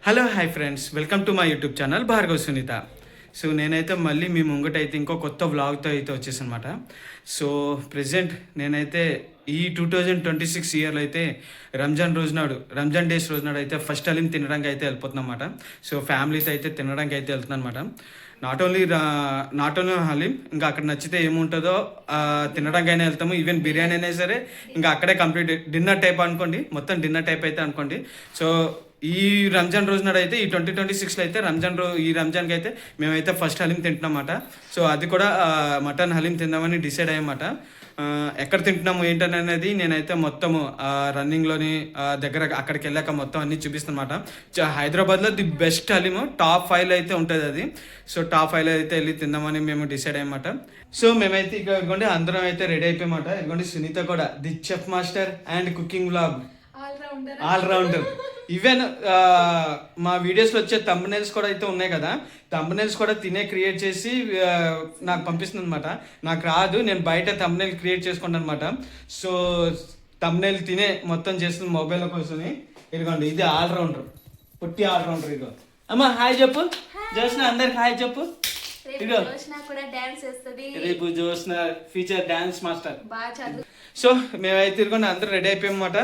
Hello hi friends, welcome to my YouTube channel Bhargav Sunitha. So నేనైతే మళ్ళీ మీ ముంగటైతే ఇంకో కొత్త వ్లాగ్తో అయితే వచ్చేసనమాట. సో ప్రజెంట్ నేనైతే ఈ 2026 ఇయర్లో అయితే రంజాన్ డేస్ రోజు నాడు అయితే ఫస్ట్ హలీం తినడానికి అయితే వెళ్ళిపోతున్నాం అనమాట. సో ఫ్యామిలీతో అయితే తినడానికి అయితే వెళ్తున్నాను అనమాట. నాట్ ఓన్లీ హలీం, ఇంకా అక్కడ నచ్చితే ఏముంటుందో తినడానికి అయినా వెళ్తాము. ఈవెన్ బిర్యానీ అయినా సరే ఇంకా అక్కడే కంప్లీట్ డిన్నర్ టైప్ అనుకోండి, మొత్తం డిన్నర్ టైప్ అయితే అనుకోండి. సో ఈ రంజాన్ రోజు నాడు అయితే ఈ 2026లో అయితే ఈ రంజాన్కి అయితే మేమైతే ఫస్ట్ హలీం తింటున్నామాట. సో అది కూడా మటన్ హలీం తిందామని డిసైడ్ అయ్యమాట. ఎక్కడ తింటున్నాము ఏంటని అనేది నేనైతే మొత్తము రన్నింగ్లోని దగ్గర అక్కడికి వెళ్ళాక మొత్తం అన్నీ చూపిస్తానమాట. హైదరాబాద్లో ది బెస్ట్ హలీము టాప్ 5లో అయితే ఉంటుంది అది. సో టాప్ 5లో అయితే వెళ్ళి తిందామని మేము డిసైడ్ అయ్యమాట. సో మేమైతే ఇదిగోండి అందరం అయితే రెడీ అయిపోయామాట. ఇదిగోండి సునీత కూడా the chef master and cooking vlog allrounder. Even మా వీడియోస్లో వచ్చే థంబ్నెయిల్స్ కూడా అయితే ఉన్నాయి కదా, థంబ్నెయిల్స్ కూడా తినే క్రియేట్ చేసి నాకు పంపిస్తుంది అనమాట. నాకు రాదు, నేను బయట థంబ్నెయిల్ క్రియేట్ చేసుకుంటాను అనమాట. సో థంబ్నెయిల్ తినే మొత్తం చేస్తుంది మొబైల్లో కూర్చొని. ఇదిగోండి ఇది ఆల్రౌండర్, పుట్టి ఆల్రౌండర్. ఇదిగో అమ్మా హాయ్ చెప్పు, జోష్న అందరికి హాయ్ చెప్పు. ఇదిగో రేపు Joshna future dance master. So మేమైతే ఇదిగోండి అందరూ రెడీ అయిపోయామన్నమాట.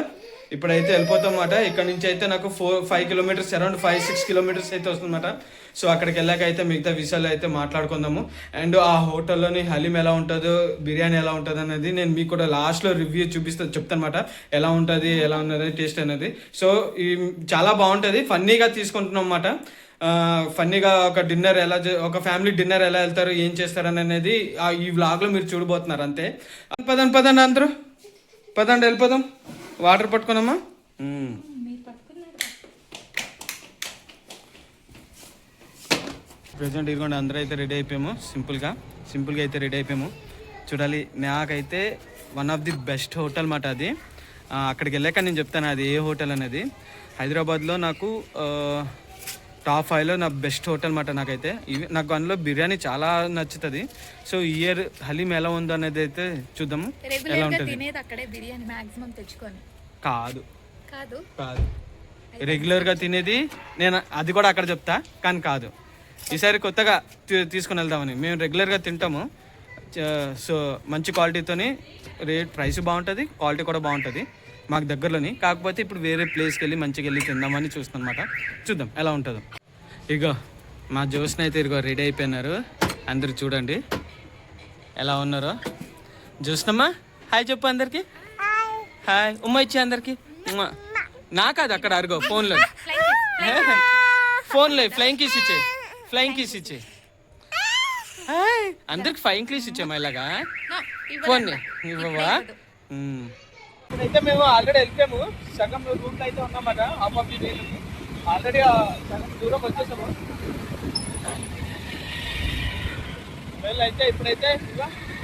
ఇప్పుడైతే వెళ్ళిపోతాం అన్నమాట. ఇక్కడ నుంచి అయితే నాకు 5 కిలోమీటర్స్, అరౌండ్ 5-6 కిలోమీటర్స్ అయితే వస్తుందన్నమాట. సో అక్కడికి వెళ్ళాక అయితే మిగతా విషయాలు అయితే మాట్లాడుకుందాము. అండ్ ఆ హోటల్లోని హలీం ఎలా ఉంటుందో, బిర్యానీ ఎలా ఉంటుంది అనేది నేను మీకు కూడా లాస్ట్లో రివ్యూ చెప్తాను అనమాట. ఎలా ఉంటుంది, ఎలా ఉన్నది టేస్ట్ అనేది. సో చాలా బాగుంటుంది, ఫన్నీగా తీసుకుంటున్నాం అన్నమాట. ఫన్నీగా ఒక ఫ్యామిలీ డిన్నర్ ఎలా వెళ్తారు, ఏం చేస్తారు అనేది ఈ వ్లాగ్లో మీరు చూడబోతున్నారు అంతే. పదండి అందరూ పదండి వెళ్ళిపోదాం. వాటర్ పట్టుకున్నామా? ప్రజెంట్ ఇదిగోండి అందరూ అయితే రెడీ అయిపోయాము. సింపుల్గా అయితే రెడీ అయిపోయాము. చూడాలి, నాకైతే one of the best hotel మాట అది. అక్కడికి వెళ్ళాక నేను చెప్తాను అది ఏ హోటల్ అనేది. హైదరాబాద్లో నాకు టాప్ 5లో నా బెస్ట్ హోటల్ మాట. నాకు అందులో బిర్యానీ చాలా నచ్చుతుంది. సో ఈ ఇయర్ హలీం ఎలా ఉందో అనేది అయితే చూద్దాము. ఎలా ఉంటుంది కాదు రెగ్యులర్గా తినేది నేను అది కూడా అక్కడ చెప్తా, కానీ కాదు ఈసారి కొత్తగా తీసుకుని వెళ్దామని. మేము రెగ్యులర్గా తింటాము. సో మంచి క్వాలిటీతోని ప్రైస్ బాగుంటుంది, క్వాలిటీ కూడా బాగుంటుంది మాకు దగ్గరలోని. కాకపోతే ఇప్పుడు వేరే ప్లేస్కి వెళ్ళి మంచిగా వెళ్ళి తిందామని చూస్తాం అనమాట. చూద్దాం ఎలా ఉంటుందో. ఇగో మా జోస్ని అయితే ఇదిగో రెడీ అయిపోయినారు. అందరు చూడండి ఎలా ఉన్నారో. జోస్నమ్మా హాయ్ చెప్పు అందరికి. హాయ్ ఉమ్మ ఇచ్చే అందరికి. నాకాదు అక్కడ అరుగో ఫోన్లో ఫ్లయింగ్ కిస్ ఇచ్చే అందరికి ఫ్లయింగ్ కిస్ ఇచ్చామా ఇలాగా ఫోన్ ఇవ్వవా? అయితే మేము ఆల్రెడీ వెళ్ళిపోయాము, సగం రూమ్లో అయితే ఉన్నామాట. ఆల్రెడీ సగం దూరం వచ్చేసాము. అయితే ఇప్పుడైతే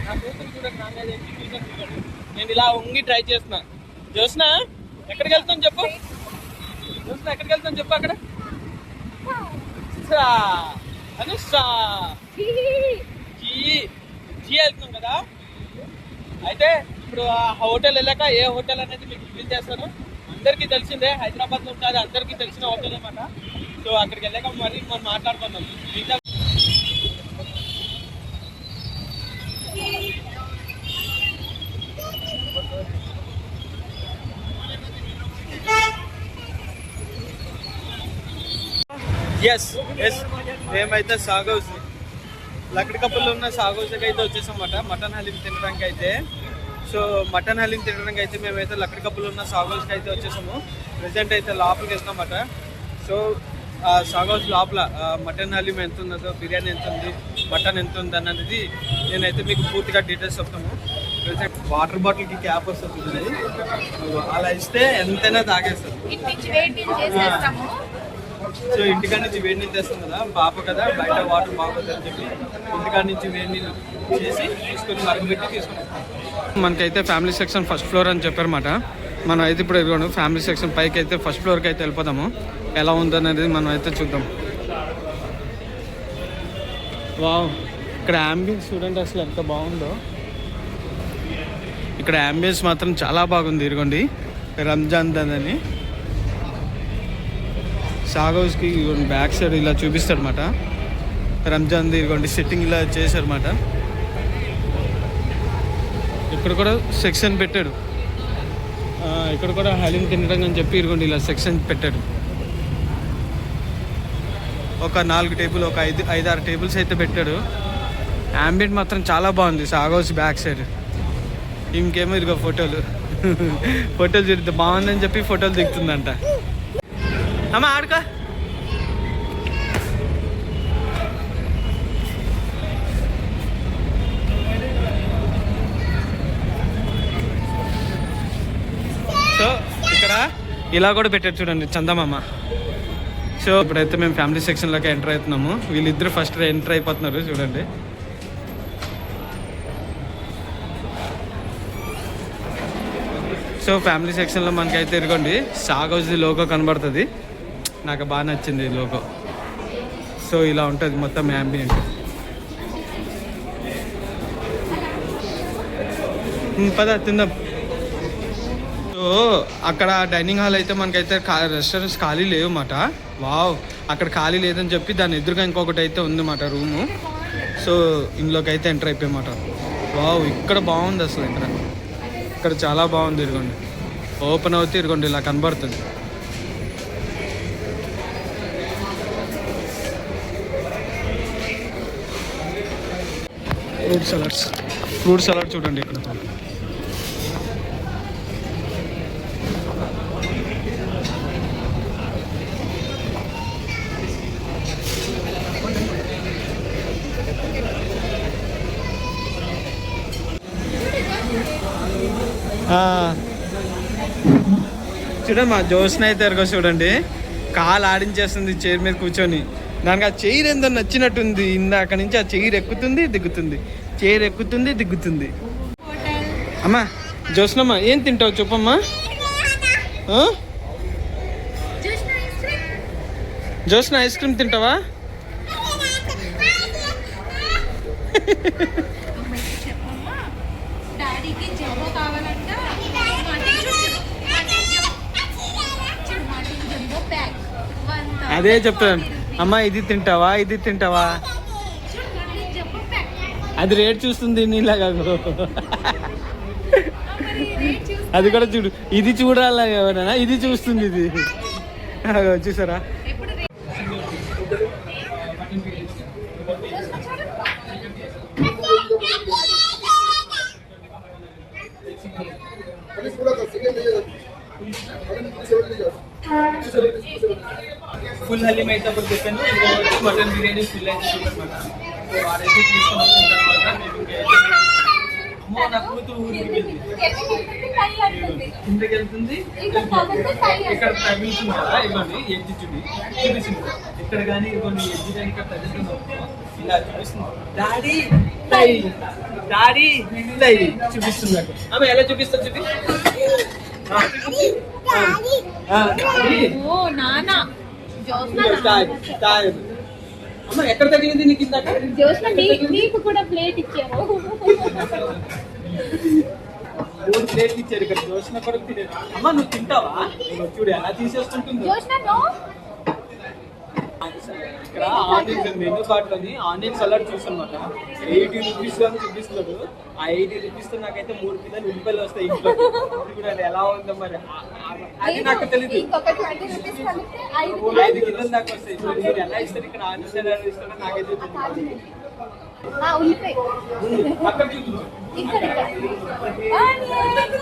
నా కూతురు చూడండి, నా మీద చూడండి. నేను ఇలా ఉంగి ట్రై చేస్తున్నా. జోస్న ఎక్కడికి వెళ్తాను చెప్పు, ఎక్కడికి వెళ్తాను చెప్పు. అక్కడ వెళ్తున్నాం కదా. అయితే ఇప్పుడు ఆ హోటల్ వెళ్ళాక ఏ హోటల్ అనేది మీకు రివీల్ చేస్తాను. అందరికీ తెలిసిందే, హైదరాబాద్లో ఉంటుంది, అందరికీ తెలిసిన హోటల్ అనమాట. సో అక్కడికి వెళ్ళాక మరి మనం మాట్లాడుకుందాం. ఎస్ మేమైతే సాగ్ హౌస్ లక్కడికప్పుల్లో ఉన్న సాగ్ హౌస్కి అయితే వచ్చేసాం అన్నమాట మటన్ హలీం తినడానికి అయితే. సో మటన్ హలీం తినడానికి అయితే మేమైతే లక్కడికప్పుల్లో ఉన్న సాగ్ హౌస్కి అయితే వచ్చేసాము. ప్రెజెంట్ అయితే లోపలికి వెళ్తామన్నమాట. సో ఆ సాగ్ హౌస్ లోపల మటన్ హలీం ఎంత ఉన్నదో, బిర్యానీ ఎంత ఉంది, మటన్ ఎంత ఉంది అన్నది నేనైతే మీకు పూర్తిగా డీటెయిల్స్ చెప్తాము. ప్రెజెంట్ వాటర్ బాటిల్కి క్యాప్ వస్తుంది, అలా ఇస్తే ఎంతైనా తాగేస్తారు. సో ఇంటికాడ నుంచి వేడి నీళ్ళు తెస్తాం కదా, పాప కదా బయట వాటర్ బాగుంటుంది అని చెప్పి ఇంటికాడ నుంచి వేడి నీళ్ళు చేసి తీసుకొని మరగబెట్టి తీసుకున్నాం. మనకైతే ఫ్యామిలీ సెక్షన్ ఫస్ట్ ఫ్లోర్ అని చెప్పారన్నమాట. మనం అయితే ఇప్పుడు ఎదుగుతాం ఫ్యామిలీ సెక్షన్ పైకి అయితే ఫస్ట్ ఫ్లోర్కి అయితే వెళ్ళిపోతాము. ఎలా ఉందనేది మనం అయితే చూద్దాం. వావ్, ఇక్కడ అంబియన్స్ చూడండి అసలు ఎంత బాగుందో. ఇక్కడ అంబియన్స్ మాత్రం చాలా బాగుంది. ఇదిగోండి రంజాన్ అని సాగ్ హౌస్కి బ్యాక్ సైడ్ ఇలా చూపిస్తాడనమాట. రంజాన్ది ఇదిగోండి సెట్టింగ్ ఇలా చేశారన్నమాట. ఇక్కడ కూడా సెక్షన్ పెట్టాడు. ఇక్కడ కూడా హలీం తినడం అని చెప్పి ఇదిగోండి ఇలా సెక్షన్ పెట్టాడు. ఒక 4 టేబుల్, ఒక 5-6 టేబుల్స్ అయితే పెట్టాడు. యాంబియంట్ మాత్రం చాలా బాగుంది సాగ్ హౌస్ బ్యాక్ సైడ్. ఇంకేమో ఇదిగో ఫోటోలు చూడితే బాగుందని చెప్పి ఫోటోలు దిగుతుందంట. అమ్మ ఆడుకో. సో ఇక్కడ ఇలా కూడా పెట్టారు చూడండి చందమామ. సో ఇప్పుడైతే మేము ఫ్యామిలీ సెక్షన్లోకి ఎంటర్ అవుతున్నాము. వీళ్ళిద్దరు ఫస్ట్ ఎంటర్ అయిపోతున్నారు చూడండి. సో ఫ్యామిలీ సెక్షన్లో మనకైతే ఇదిగోండి సాగ్ హౌస్ది లోగో కనబడుతుంది. నాకు బాగా నచ్చింది లోగో. సో ఇలా ఉంటుంది మొత్తం యాంబియంట్. పద తిందాం. సో అక్కడ డైనింగ్ హాల్ అయితే మనకైతే రెస్టారెంట్స్ ఖాళీ లేవు అన్నమాట. వావ్, అక్కడ ఖాళీ లేదని చెప్పి దాని ఎదురుగా ఇంకొకటి అయితే ఉందన్నమాట రూము. సో ఇందులోకి అయితే ఎంటర్ అయిపోయామాట. వావ్, ఇక్కడ బాగుంది అసలు. ఇక్కడ చాలా బాగుంది. ఇదిగోండి ఓపెన్ అవుతే ఇదిగోండి ఇలా కనబడుతుంది. ఫ్రూట్ సలాడ్ చూడండి ఇక్కడ. చూడండి మా జోష్న అయితే ఎరగో చూడండి కాలు ఆడించేస్తుంది చైర్ మీద కూర్చొని. దానికి ఆ చైర్ ఏందో నచ్చినట్టుంది. ఇందాక నుంచి ఆ చైర్ ఎక్కుతుంది దిగుతుంది, చైర్ ఎక్కుతుంది దిగుతుంది. అమ్మా జోష్నమ్మా ఏం తింటావు చెప్పమ్మా. జోష్న ఐస్ క్రీమ్ తింటావా? అదే చెప్తాను అమ్మా, ఇది తింటావా ఇది తింటావా. అది రేట్ చూస్తుంది నీలాగా. అది కూడా చూడు, ఇది చూడాలా ఎవరైనా, ఇది చూస్తుంది. ఇది చూసారా. ఫుల్ హలీం అయితే అప్పుడు చెప్పాను. మటన్ బిర్యానీ ఫుల్ అయితే చూడమాట. వాడైతే తీసుకొని వచ్చిన తర్వాత అమ్మో నా కూతురు ఊరికి ఇంటికి వెళ్తుంది. ఇక్కడ తగులుతుంది కదా, ఇవ్వండి ఎడ్జి చూపిస్తుంది. ఇక్కడ కానీ ఇవ్వండి ఎడ్జి కానీ ఇక్కడ తగులుతుంది. ఇలా చూపిస్తుంది. డాడీ డాడీ చూపిస్తుంది. ఆమె ఎలా చూపిస్తా చూపి. అమ్మ ఎక్కడ తగిలింది నీకు ఇందాక? నీకు కూడా ప్లేట్ ఇచ్చారు. 3 ప్లేట్లు ఇచ్చారు ఇక్కడ. జోష్న కూడా తినేది. అమ్మ నువ్వు తింటావా? చూడు ఎలా తీసేస్తుంటుంది. ఇక్కడ ఆనియన్స్ మెనూ కార్డ్ లోని ఆనియన్ సలాడ్ చూసానమాట. 80 రూపీస్ అని చూపిస్తున్నాడు. ఆ 80 రూపీస్ తో నాకైతే 3 కిలోలు ఉల్లిపాయలు వస్తాయి ఇంట్లో. కూడా అది ఎలా ఉందో మరి అది నాకు తెలియదు. 5 కిలోలు దాకా వస్తాయి. మీరు ఎలా ఇస్తారు ఇక్కడ? ఆనియన్ సలాడ్ ఇస్తారో నాకైతే తెలియదు.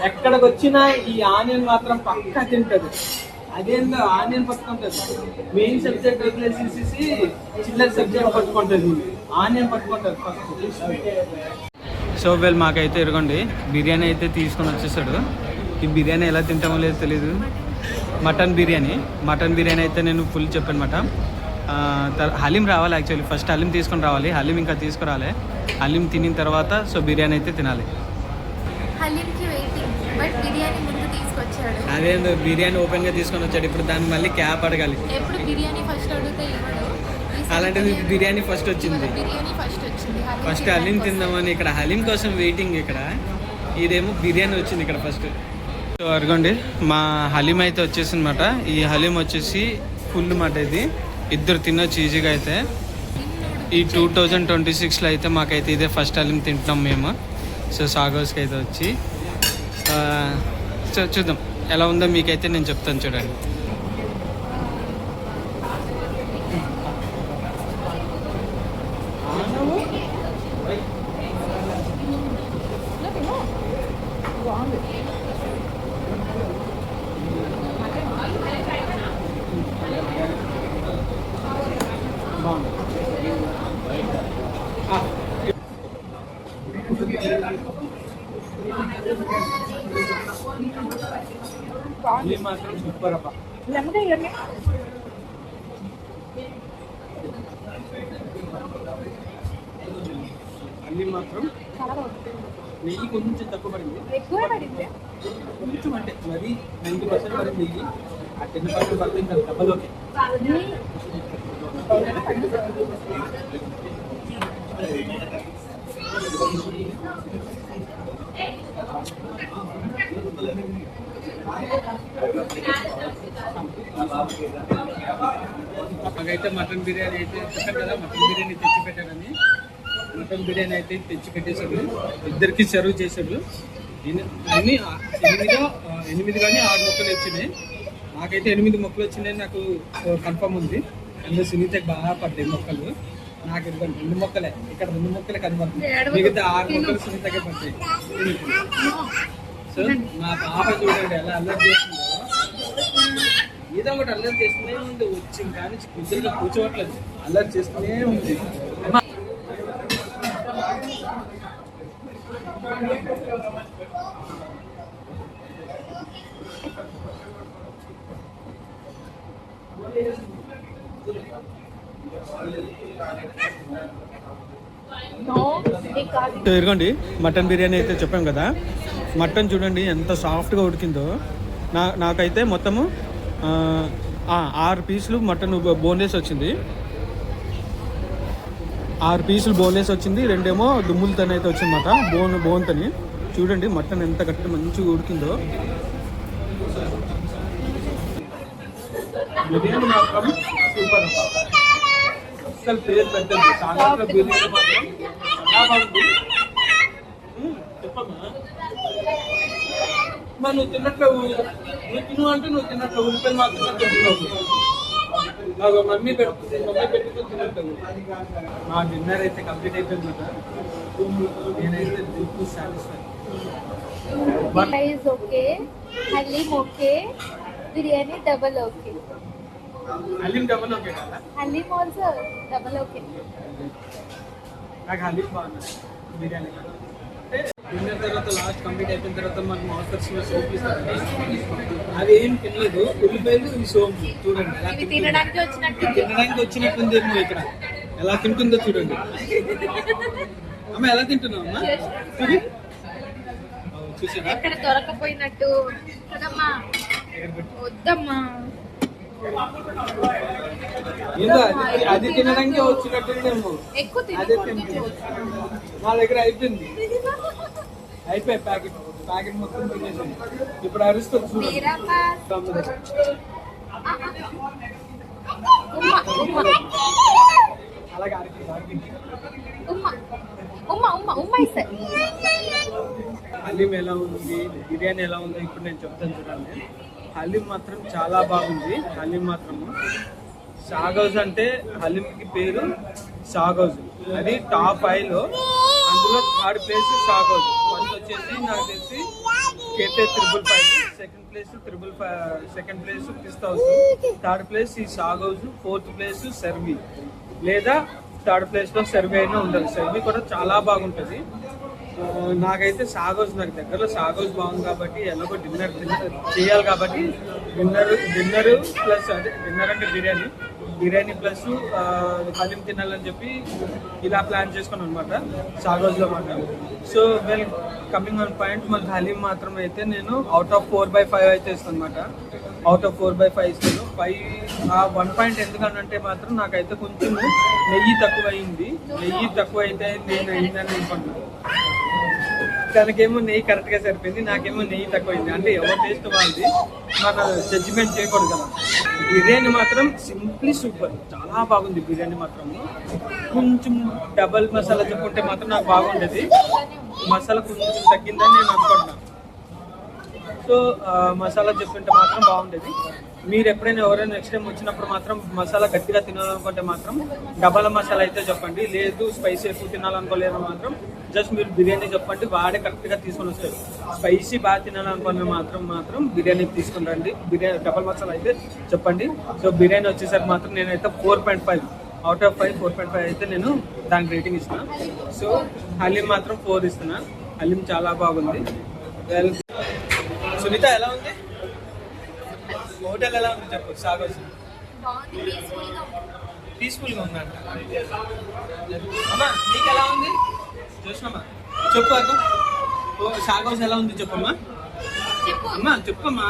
ఎక్కడికి వచ్చినా ఈ ఆనియన్ మాత్రం పక్కా తింటది. అదేందో ఆనియన్ పట్టుకుంటుంది. మెయిన్ సబ్జెక్ట్ వదిలేసేసి చిల్లర సబ్జెక్ట్ పట్టుకుంటుంది. ఆనియన్ పట్టుకుంటుంది ఫస్ట్. సో వీళ్ళు మాకైతే ఇరగండి బిర్యానీ అయితే తీసుకొని వచ్చేసాడు. ఈ బిర్యానీ ఎలా తింటామో లేదో తెలీదు. మటన్ బిర్యానీ అయితే నేను ఫుల్ చెప్పానమాట. హలీం రావాలి. యాక్చువల్లీ ఫస్ట్ హలీం తీసుకొని రావాలి. హలీం ఇంకా తీసుకురావాలి. హలీం తినిన తర్వాత సో బిర్యానీ అయితే తినాలి. అదేందో బిర్యానీ ఓపెన్గా తీసుకొని వచ్చాడు. ఇప్పుడు దాన్ని మళ్ళీ క్యాప్ అడగాలి. అలాంటిది బిర్యానీ ఫస్ట్ వచ్చింది. ఫస్ట్ హలీం తిందామని ఇక్కడ హలీం కోసం వెయిటింగ్. ఇక్కడ ఇదేమో బిర్యానీ వచ్చింది ఇక్కడ ఫస్ట్. సో అడగండి మా హలీం అయితే వచ్చేసిందన్నమాట. ఈ హలీం వచ్చేసి ఫుల్ మాట ఇది, ఇద్దరు తినొచ్చు ఈజీగా అయితే. ఈ 2026లో అయితే మాకైతే ఇదే ఫస్ట్ హలీం తింటున్నాం మేము. సో సాగోస్కి అయితే వచ్చి సో చూద్దాం ఎలా ఉందో మీకైతే నేను చెప్తాను చూడండి. మాత్రం సూపర్ అబ్బా. అన్నీ మాత్రం నెయ్యి కొంచెం తక్కువ పడింది, కొంచెం అంటే మరి 90% పడింది నెయ్యి. ఆ 10% పడితే ఇంకా డబ్బలోకి. నాకైతే మటన్ బిర్యానీ అయితే చెప్పాను కదా, మటన్ బిర్యానీ తెచ్చి పెట్టాడని. మటన్ బిర్యానీ అయితే తెచ్చి పెట్టేశాడు, ఇద్దరికి సర్వ్ చేశాడు. అన్ని 8 కానీ 6 మొక్కలు వచ్చినాయి. నాకైతే 8 మొక్కలు వచ్చినాయి నాకు కన్ఫర్మ్ ఉంది. అందులో సునీతకి బాగా పడ్డాయి మొక్కలు. నాకు 2 మొక్కలే, ఇక్కడ 2 మొక్కలే కనబడుతుంది, మిగతా 6 మొక్కలు సునీతకే పడ్డాయి. సో మా పాప చూడండి ఎలా అల్లరి చేస్తుందో, ఏదో ఒకటి అల్లరి చేస్తూనే ఉంది. వచ్చి కానీ కుదురుగా కూర్చోవట్లేదు, అల్లరి చేస్తూనే ఉంది. ఇదిగోండి మటన్ బిర్యానీ అయితే చెప్పాం కదా, మటన్ చూడండి ఎంత సాఫ్ట్గా ఉడికిందో. నాకైతే మొత్తము 6 పీసులు మటన్ బోన్లెస్ వచ్చింది. 6 పీసులు బోన్లెస్ వచ్చింది, 2 ఏమో దుమ్ములతోనే అయితే వచ్చిందన్నమాట. బోన్తోని చూడండి మటన్ ఎంత గట్టి మంచిగా ఉడికిందో. బిర్యానీ మాత్రం సూపర్, అసలు పేరు పెట్టండి. సాధారణ బిర్యానీ మాత్రం చాలా బాగుంది. చెప్పమ్మా, మరి నువ్వు తిన్నట్లేవు, నువ్వు తిను అంటే నువ్వు తిన్నట్లేవు, ఉల్లిపాయలు మాత్రం తింటున్నావు. నాకు మమ్మీ పెట్టుకుని తిన్నట్లేవు. మా డిన్నర్ అయితే కంప్లీట్ అయిపోయింది కదా, నేనైతే బిల్కుల్ satisfy. Okay, haleem okay, biryani double okay. Haleem double okay కదా? Haleem also double okay. నాకు హలీం బాగుంది, బిర్యానీ అంటే డిన్నర్ తర్వాత లాస్ట్ కంప్లీట్ అయిపోయిన తర్వాత మనకు మాస్టర్స్ సోప్ ఇస్తారు, అది ఏం తినలేదు. ఉల్లిపాయలు ఈ సోప్ చూడండి తినడానికి వచ్చినట్టుంది. ఏమో ఇక్కడ ఎలా తింటుందో చూడండి. అమ్మ ఎలా తింటున్నావు అమ్మా? చూసారా ఎక్కడ దొరకపోయినట్టు కదమ్మా, వద్దమ్మా. అది తినడానికి వచ్చినట్టుందేమో, అదే తింటుంది. మా దగ్గర అయిపోయింది, అయిపోయి ప్యాకెట్ మొత్తం తినేసాను. ఇప్పుడు అరుస్తుంది చూడండి. అలాగే హలీం ఎలా ఉంది, బిర్యానీ ఎలా ఉందో ఇప్పుడు నేను చెప్తాను చూడండి. హలీం మాత్రం చాలా బాగుంది. హలీం మాత్రము సాగౌజ్ అంటే హలీంకి పేరు సాగౌజ్, అది టాప్ 5లో. అందులో 3rd ప్లేస్ సాగౌజ్. ఫస్ట్ వచ్చేసి నాకు తెలిసి కేటే 555, సెకండ్ ప్లేస్ పిస్తా హౌస్, 3rd ప్లేస్ ఈ సాగౌజ్, 4th ప్లేస్ సర్వీ, లేదా 3rd ప్లేస్లో సర్వీ అయినా ఉండదు. సర్వీ కూడా చాలా బాగుంటుంది. నాకైతే సాగోజ్, నాకు దగ్గరలో సాగోజ్ బాగుంది కాబట్టి ఎలాగో డిన్నర్ చేయాలి కాబట్టి డిన్నర్ ప్లస్ అదే డిన్నర్ అంటే బిర్యానీ ప్లస్ హలీం తినాలని చెప్పి ఇలా ప్లాన్ చేసుకున్నాను అనమాట సాగోజ్లో మాట. So well coming on point, మాకు హలీం మాత్రం అయితే నేను అవుట్ ఆఫ్ 4/5 అయితే ఇస్తాను అనమాట. అవుట్ ఆఫ్ 4/5 ఇస్తాను. 1 పాయింట్ ఎందుకనంటే మాత్రం నాకైతే కొంచెం నెయ్యి తక్కువ అయింది. నెయ్యి తక్కువ అయితే నేను అయిందని అనుకున్నాను. తనకేమో నెయ్యి కరెక్ట్గా సరిపోయింది, నాకేమో నెయ్యి తక్కువైంది. అంటే ఎవరి టేస్ట్ వాళ్ళది, మన జడ్జిమెంట్ చేయకూడదు కదా. బిర్యానీ మాత్రం సింప్లీ సూపర్, చాలా బాగుంది బిర్యానీ మాత్రం. కొంచెం డబల్ మసాలా చెప్పుకుంటే మాత్రం నాకు బాగుండేది, మసాలా కొంచెం తగ్గిందని నేను అనుకుంటున్నాను. సో మసాలా చెప్పుకుంటే మాత్రం బాగుండేది. మీరు ఎప్పుడైనా ఎవరైనా నెక్స్ట్ టైం వచ్చినప్పుడు మాత్రం మసాలా గట్టిగా తినాలనుకుంటే మాత్రం డబల్ మసాలా అయితే చెప్పండి, లేదు స్పైసీ ఎక్కువ తినాలనుకోలేదు మాత్రం జస్ట్ మీరు బిర్యానీ చెప్పండి, వాడే కరెక్ట్గా తీసుకొని వస్తారు. స్పైసీ బాగా తినాలనుకునే మాత్రం బిర్యానీ తీసుకుని రండి. బిర్యానీ డబల్ మసాలా అయితే చెప్పండి. సో బిర్యానీ వచ్చేసరికి మాత్రం నేనైతే 4.5 అవుట్ ఆఫ్ 5 4.5 అయితే నేను దానికి రేటింగ్ ఇస్తున్నాను. సో హలీం మాత్రం 4 ఇస్తున్నా. హలీం చాలా బాగుంది. సునీత ఎలా ఉంది హోటల్, ఎలా ఉంది చెప్పు. సాగోస్ పీస్ఫుల్గా ఉందంట. అమ్మా నీకు ఎలా ఉంది చూసినమ్మా చెప్పు. అక్క సాగోస్ ఎలా ఉంది చెప్పమ్మా. అమ్మా చెప్పమ్మా.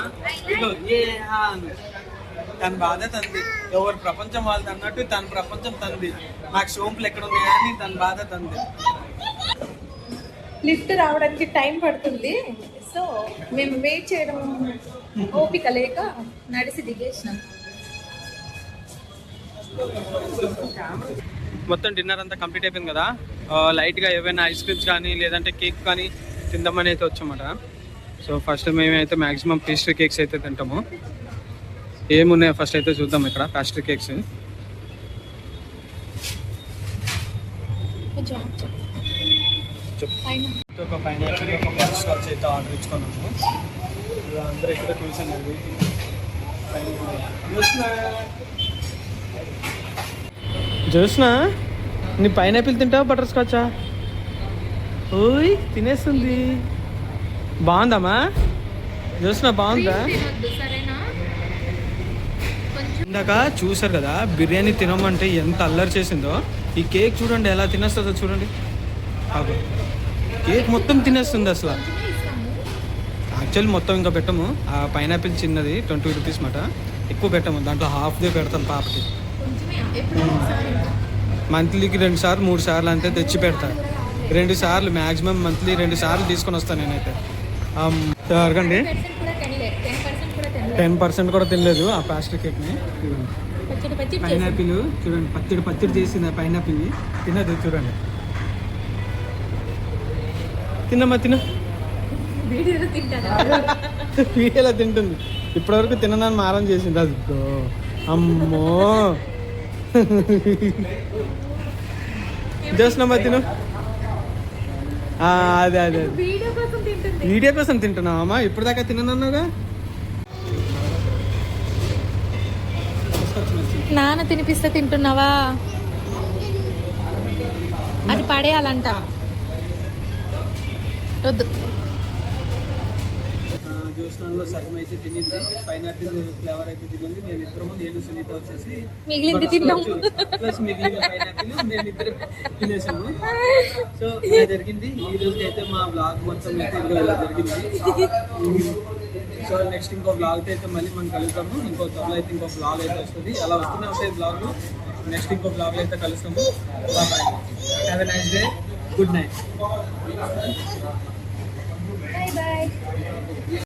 ఇగో ఏ తన బాధ తంది, ఎవరు ప్రపంచం వాళ్ళది అన్నట్టు తన ప్రపంచం తంది. నాకు సోంపులు ఎక్కడ ఉన్నాయని తన బాధ తంది. లిఫ్ట్ రావడానికి టైం పడుతుంది, సో మేము వెయిట్ చేయడం ఓపిక లేక నడిచి దిగేసినాం. మొత్తం డిన్నర్ అంతా కంప్లీట్ అయిపోయింది కదా. లైట్గా ఏవైనా ఐస్ క్రీమ్స్ కానీ లేదంటే కేక్ కానీ తిందామని అయితే వచ్చామట. సో ఫస్ట్ మేమైతే మ్యాక్సిమం పేస్ట్రీ కేక్స్ అయితే తింటాము. ఏమున్నాయో ఫస్ట్ అయితే చూద్దాం. ఇక్కడ పేస్ట్రీ కేక్స్ ఒక పైనాపిల్ ఒక బటర్ స్కాచ్ అయితే ఆర్డర్ ఇచ్చుకున్నాము. అందరూ ఇక్కడ చూసాను. చూసినా నీ పైనాపిల్ తింటావా బటర్ స్కాచా? ఓయ్ తినేస్తుంది. బాగుందమ్మా చూసినా, బాగుందా? ఇందాక చూసారు కదా బిర్యానీ తినమంటే ఎంత అల్లరి చేసిందో. ఈ కేక్ చూడండి ఎలా తినేస్తుందో చూడండి. కేక్ మొత్తం తినేస్తుంది అసలు. యాక్చువల్లీ మొత్తం ఇంకా పెట్టము. ఆ పైనాపిల్ చిన్నది 20 రూపీస్ మాట, ఎక్కువ పెట్టము. దాంట్లో హాఫ్దే పెడతాను పాపకి. మంత్లీకి 2 సార్లు 3 సార్లు అంతే తెచ్చి పెడతా. 2 సార్లు మ్యాక్సిమం మంత్లీ 2 సార్లు తీసుకొని వస్తాను నేనైతే. అడగండి 10% కూడా తినలేదు ఆ ప్లాస్టిక్ కేక్ని. పైనాపిల్ చూడండి, పచ్చడి చేసింది ఆ పైనాపిల్ని. తినదు చూడండి. తిన్నమ్మా తిన. వీడియోలో తింటుంది. ఇప్పటివరకు తిననని మారం చేసింది. అది అమ్మో చేసినమ్మా తిను. అదే అదే వీడియో కోసం తింటున్నావమ్మా. ఇప్పుడు దాకా తిననన్నావుగా. నాన్న తినిపిస్తే తింటున్నావా? అది పడేయాలంట, వద్దు. జ్యూస్లో సగం అయితే తినింది. పైనాపిల్ ఫ్లేవర్ అయితే తినింది. నేను సునీత వచ్చేసి మిగిలింది తిన్నాం. ప్లస్ మిగిలిన పైనాపిల్ నేను ఇద్దరు తినేసాము. సో ఇలా జరిగింది ఈ రోజుకి అయితే మా బ్లాగ్ మొత్తం అయితే ఇలా జరిగింది. సో నెక్స్ట్ ఇంకో బ్లాగ్ అయితే మళ్ళీ మనం కలుగుతాము. ఇంకో త్వరలో అయితే ఇంకో బ్లాగ్ అయితే వస్తుంది. అలా వస్తూనే ఉంటాయి బ్లాగ్. నెక్స్ట్ ఇంకో బ్లాగ్ అయితే కలుస్తాము. Bye, have a nice day, good night. Bye bye.